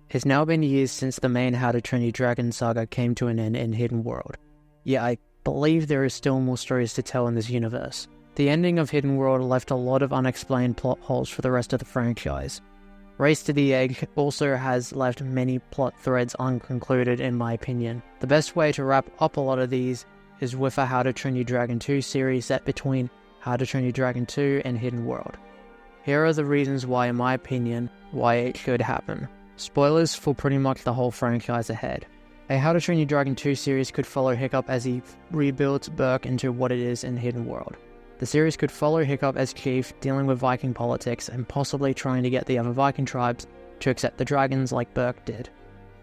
It's now been years since the main How to Train Your Dragon saga came to an end in Hidden World. Yet I believe there is still more stories to tell in this universe. The ending of Hidden World left a lot of unexplained plot holes for the rest of the franchise. Race to the Egg also has left many plot threads unconcluded in my opinion. The best way to wrap up a lot of these is with a How to Train Your Dragon 2 series set between How to Train Your Dragon 2 and Hidden World. Here are the reasons why, in my opinion, why it should happen. Spoilers for pretty much the whole franchise ahead. A How to Train Your Dragon 2 series could follow Hiccup as he rebuilds Berk into what it is in Hidden World. The series could follow Hiccup as chief, dealing with Viking politics and possibly trying to get the other Viking tribes to accept the dragons like Berk did.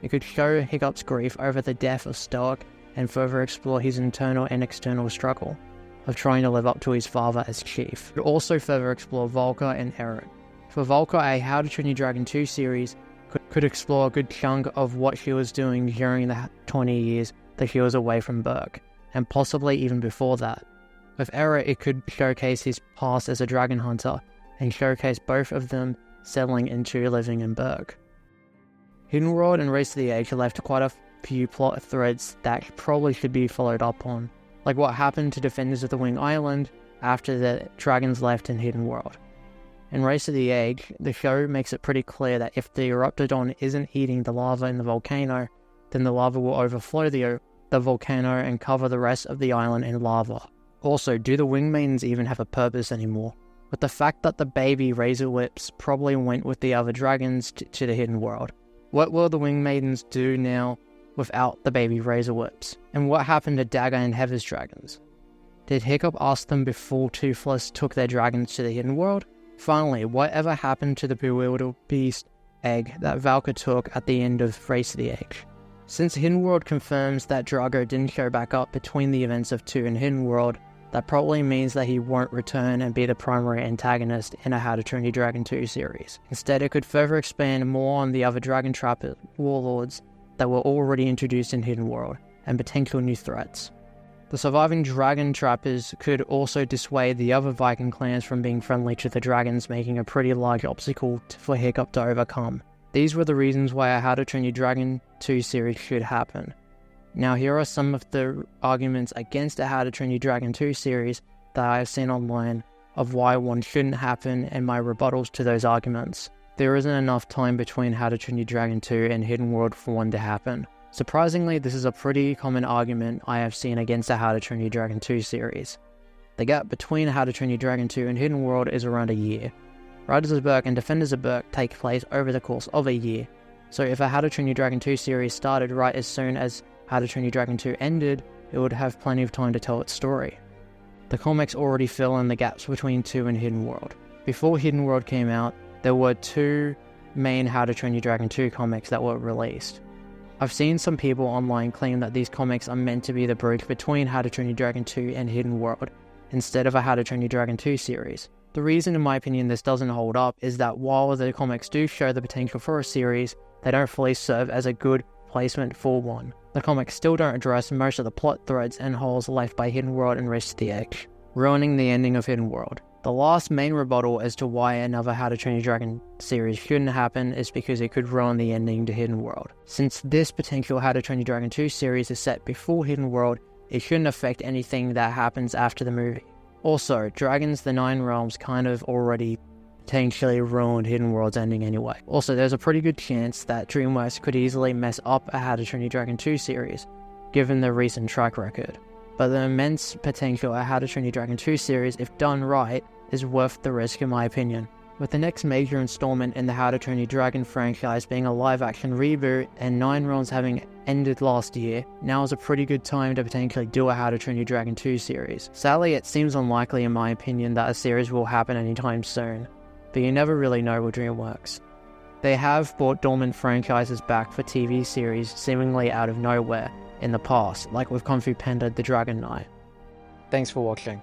It could show Hiccup's grief over the death of Stoic and further explore his internal and external struggle of trying to live up to his father as chief. It could also further explore Volker and Eric. For Volker, a How to Train Your Dragon 2 series could explore a good chunk of what she was doing during the 20 years that she was away from Berk, and possibly even before that. With Eric, it could showcase his past as a dragon hunter, and showcase both of them settling into living in Berk. Hidden World and Race to the Edge left quite a few plot threads that probably should be followed up on, like what happened to Defenders of the Wing Island after the dragons left in Hidden World. In Race to the Edge, the show makes it pretty clear that if the Eruptodon isn't eating the lava in the volcano, then the lava will overflow the volcano and cover the rest of the island in lava. Also, do the Wing Maidens even have a purpose anymore? With the fact that the baby Razor Lips probably went with the other dragons to the Hidden World. What will the Wing Maidens do now without the baby Razor Lips? And what happened to Dagger and Heather's dragons? Did Hiccup ask them before Toothless took their dragons to the Hidden World? Finally, whatever happened to the bewildered beast egg that Valka took at the end of Race to the Edge? Since Hidden World confirms that Drago didn't show back up between the events of 2 and Hidden World, that probably means that he won't return and be the primary antagonist in a How to Train Your Dragon 2 series. Instead, it could further expand more on the other Dragon Trapper warlords that were already introduced in Hidden World, and potential new threats. The surviving Dragon Trappers could also dissuade the other Viking clans from being friendly to the dragons, making a pretty large obstacle for Hiccup to overcome. These were the reasons why a How to Train Your Dragon 2 series should happen. Now here are some of the arguments against a How to Train Your Dragon 2 series that I have seen online of why one shouldn't happen and my rebuttals to those arguments. There isn't enough time between How to Train Your Dragon 2 and Hidden World for one to happen. Surprisingly, this is a pretty common argument I have seen against a How to Train Your Dragon 2 series. The gap between How to Train Your Dragon 2 and Hidden World is around a year. Riders of Berk and Defenders of Berk take place over the course of a year, so if a How to Train Your Dragon 2 series started right as soon as How to Train Your Dragon 2 ended, it would have plenty of time to tell its story. The comics already fill in the gaps between 2 and Hidden World. Before Hidden World came out, there were 2 main How to Train Your Dragon 2 comics that were released. I've seen some people online claim that these comics are meant to be the bridge between How to Train Your Dragon 2 and Hidden World, instead of a How to Train Your Dragon 2 series. The reason in my opinion this doesn't hold up is that while the comics do show the potential for a series, they don't fully serve as a good placement for one. The comics still don't address most of the plot threads and holes left by Hidden World and Race to the Edge, ruining the ending of Hidden World. The last main rebuttal as to why another How to Train Your Dragon series shouldn't happen is because it could ruin the ending to Hidden World. Since this potential How to Train Your Dragon 2 series is set before Hidden World, it shouldn't affect anything that happens after the movie. Also, Dragons the Nine Realms kind of already potentially ruined Hidden World's ending anyway. Also, there's a pretty good chance that Dreamworks could easily mess up a How to Train Your Dragon 2 series, given their recent track record. But the immense potential a How to Train Your Dragon 2 series, if done right, is worth the risk in my opinion. With the next major installment in the How to Train Your Dragon franchise being a live-action reboot and Nine Realms having ended last year, now is a pretty good time to potentially do a How to Train Your Dragon 2 series. Sadly, it seems unlikely in my opinion that a series will happen anytime soon, but you never really know with Dreamworks. They have brought dormant franchises back for TV series seemingly out of nowhere in the past, like with Kung Fu Panda The Dragon Knight. Thanks for watching.